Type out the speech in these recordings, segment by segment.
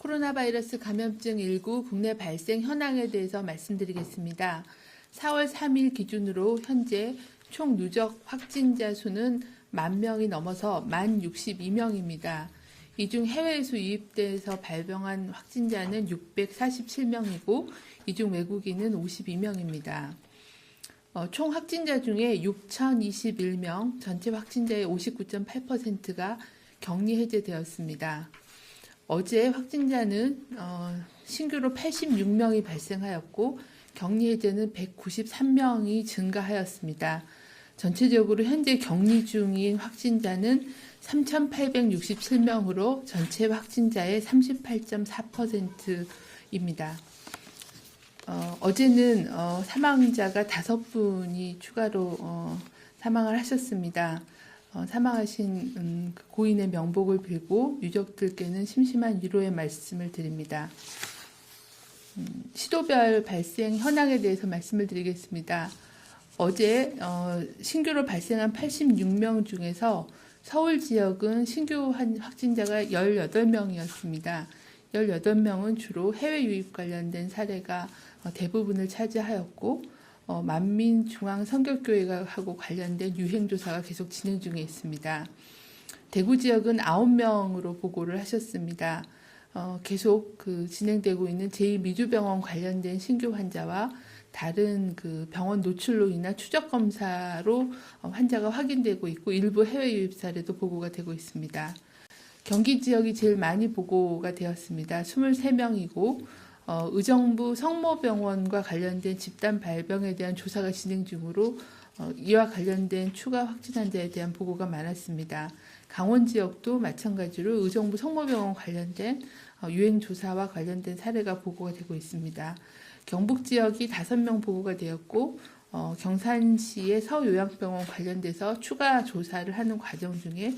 코로나 바이러스 감염증 19 국내 발생 현황에 대해서 말씀드리겠습니다. 4월 3일 기준으로 현재 총 누적 확진자 수는 10,000명이 넘어서 10,062명입니다. 이 중 해외에서 유입돼서 발병한 확진자는 647명이고 이 중 외국인은 52명입니다. 총 확진자 중에 6,021명, 전체 확진자의 59.8%가 격리 해제되었습니다. 어제 확진자는 신규로 86명이 발생하였고 격리 해제는 193명이 증가하였습니다. 전체적으로 현재 격리 중인 확진자는 3,867명으로 전체 확진자의 38.4%입니다. 어제는 사망자가 5분이 추가로 사망을 하셨습니다. 사망하신 고인의 명복을 빌고 유족들께는 심심한 위로의 말씀을 드립니다. 시도별 발생 현황에 대해서 말씀을 드리겠습니다. 어제 신규로 발생한 86명 중에서 서울 지역은 신규 확진자가 18명이었습니다. 18명은 주로 해외 유입 관련된 사례가 대부분을 차지하였고 만민중앙선교교회하고 관련된 유행조사가 계속 진행 중에 있습니다. 대구 지역은 9명으로 보고를 하셨습니다. 계속 진행되고 있는 제2미주병원 관련된 신규 환자와 다른 병원 노출로 인한 추적 검사로 환자가 확인되고 있고 일부 해외 유입 사례도 보고가 되고 있습니다. 경기 지역이 제일 많이 보고가 되었습니다. 23명이고 의정부 성모병원과 관련된 집단 발병에 대한 조사가 진행 중으로 이와 관련된 추가 확진 환자에 대한 보고가 많았습니다. 강원 지역도 마찬가지로 의정부 성모병원 관련된 유행 조사와 관련된 사례가 보고가 되고 있습니다. 경북 지역이 5명 보고가 되었고 경산시의 서요양병원 관련돼서 추가 조사를 하는 과정 중에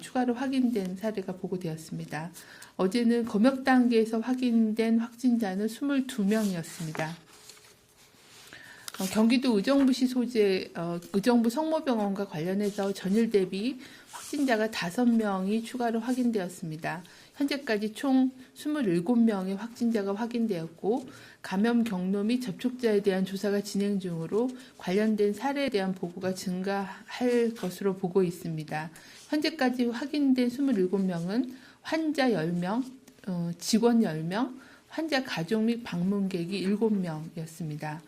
추가로 확인된 사례가 보고되었습니다. 어제는 검역 단계에서 확인된 확진자는 22명이었습니다. 경기도 의정부시 소재 의정부 성모병원과 관련해서 전일 대비 확진자가 5명이 추가로 확인되었습니다. 현재까지 총 27명의 확진자가 확인되었고 감염 경로 및 접촉자에 대한 조사가 진행 중으로 관련된 사례에 대한 보고가 증가할 것으로 보고 있습니다. 현재까지 확인된 27명은 환자 10명, 직원 10명, 환자 가족 및 방문객이 7명이었습니다.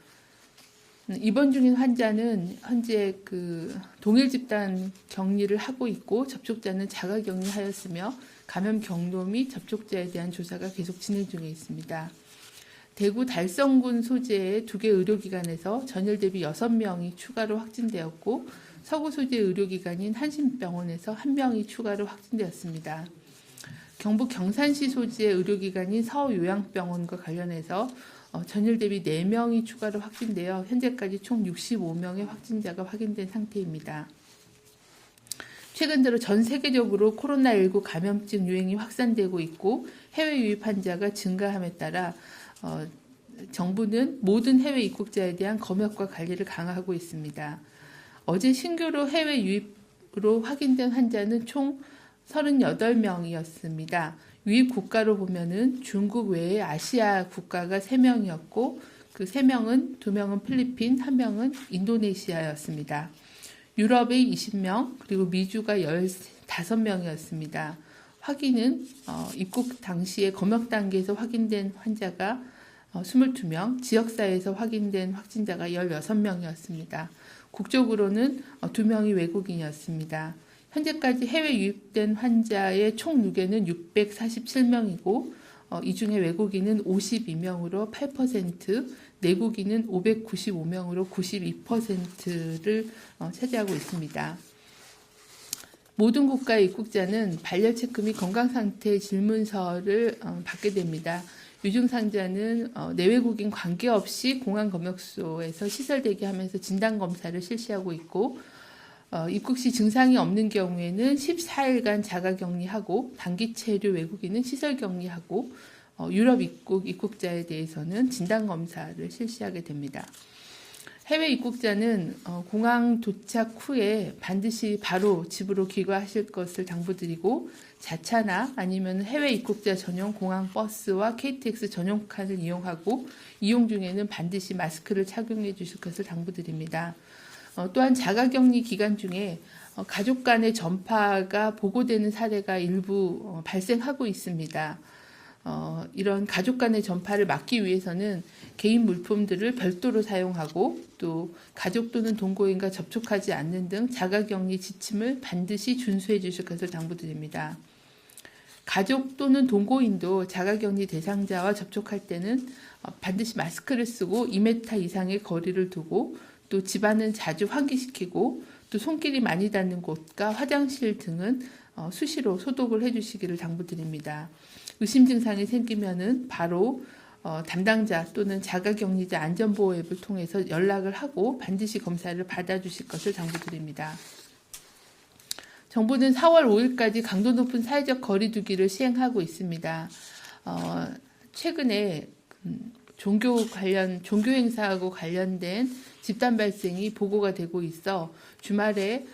입원 중인 환자는 현재 동일 집단 격리를 하고 있고 접촉자는 자가 격리하였으며 감염 경로 및 접촉자에 대한 조사가 계속 진행 중에 있습니다. 대구 달성군 소재의 2개 의료기관에서 전일 대비 6명이 추가로 확진되었고 서구 소재 의료기관인 한신병원에서 1명이 추가로 확진되었습니다. 경북 경산시 소재의 의료기관인 서요양병원과 관련해서 전일 대비 4명이 추가로 확진되어 현재까지 총 65명의 확진자가 확인된 상태입니다. 최근 들어 전 세계적으로 코로나19 감염증 유행이 확산되고 있고 해외 유입 환자가 증가함에 따라 정부는 모든 해외 입국자에 대한 검역과 관리를 강화하고 있습니다. 어제 신규로 해외 유입으로 확인된 환자는 총 38명이었습니다. 유입 국가로 보면은 중국 외에 아시아 국가가 3명이었고 그 3명은 2명은 필리핀, 1명은 인도네시아였습니다. 유럽의 20명, 그리고 미주가 15명이었습니다. 확인은 입국 당시에 검역 단계에서 확인된 환자가 22명, 지역사회에서 확인된 확진자가 16명이었습니다. 국적으로는 2명이 외국인이었습니다. 현재까지 해외 유입된 환자의 총 누계는 647명이고 이 중에 외국인은 52명으로 8%, 내국인은 595명으로 92%를 차지하고 있습니다. 모든 국가의 입국자는 발열 체크 및 건강상태 질문서를 받게 됩니다. 유증상자는 내외국인 관계없이 공항검역소에서 시설 대기하면서 진단검사를 실시하고 있고 입국 시 증상이 없는 경우에는 14일간 자가격리하고 단기 체류 외국인은 시설격리하고 유럽 입국자에 대해서는 진단검사를 실시하게 됩니다. 해외 입국자는 공항 도착 후에 반드시 바로 집으로 귀가하실 것을 당부드리고 자차나 아니면 해외 입국자 전용 공항 버스와 KTX 전용 칸을 이용하고 이용 중에는 반드시 마스크를 착용해 주실 것을 당부드립니다. 또한 자가격리 기간 중에 가족 간의 전파가 보고되는 사례가 일부 발생하고 있습니다. 이런 가족 간의 전파를 막기 위해서는 개인 물품들을 별도로 사용하고 또 가족 또는 동거인과 접촉하지 않는 등 자가격리 지침을 반드시 준수해 주실 것을 당부드립니다. 가족 또는 동거인도 자가격리 대상자와 접촉할 때는 반드시 마스크를 쓰고 2m 이상의 거리를 두고 또 집안은 자주 환기시키고 또 손길이 많이 닿는 곳과 화장실 등은 수시로 소독을 해주시기를 당부드립니다. 의심 증상이 생기면은 바로 담당자 또는 자가격리자 안전보호 앱을 통해서 연락을 하고 반드시 검사를 받아주실 것을 당부드립니다. 정부는 4월 5일까지 강도 높은 사회적 거리 두기를 시행하고 있습니다. 최근에 종교 행사하고 관련된 집단 발생이 보고가 되고 있어 주말에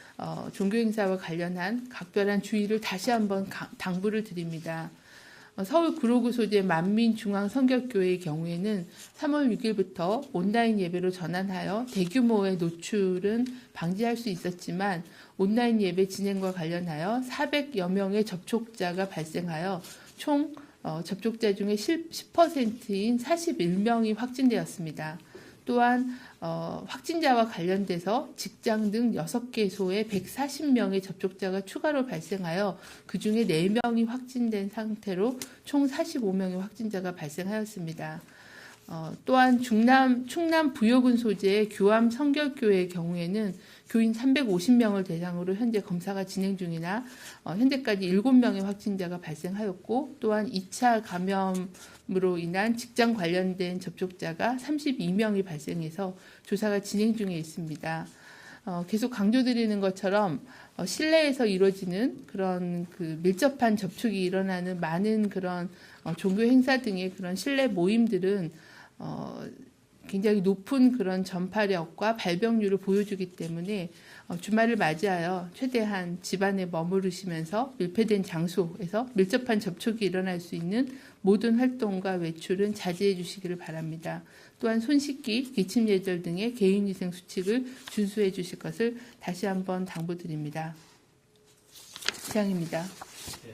종교 행사와 관련한 각별한 주의를 다시 한번 당부를 드립니다. 서울 구로구 소재 만민중앙성결교회의 경우에는 3월 6일부터 온라인 예배로 전환하여 대규모의 노출은 방지할 수 있었지만 온라인 예배 진행과 관련하여 400여 명의 접촉자가 발생하여 총 접촉자 중에 10%인 41명이 확진되었습니다. 또한 확진자와 관련돼서 직장 등 6개소에 140명의 접촉자가 추가로 발생하여 그중에 4명이 확진된 상태로 총 45명의 확진자가 발생하였습니다. 또한 충남 부여군 소재의 규암 성결교회의 경우에는 교인 350명을 대상으로 현재 검사가 진행 중이나 현재까지 7명의 확진자가 발생하였고 또한 2차 감염으로 인한 직장 관련된 접촉자가 32명이 발생해서 조사가 진행 중에 있습니다. 계속 강조드리는 것처럼 실내에서 이루어지는 그런 밀접한 접촉이 일어나는 많은 그런 종교 행사 등의 그런 실내 모임들은 굉장히 높은 그런 전파력과 발병률을 보여주기 때문에 주말을 맞이하여 최대한 집안에 머무르시면서 밀폐된 장소에서 밀접한 접촉이 일어날 수 있는 모든 활동과 외출은 자제해 주시기를 바랍니다. 또한 손 씻기, 기침 예절 등의 개인위생 수칙을 준수해 주실 것을 다시 한번 당부드립니다. 이상입니다.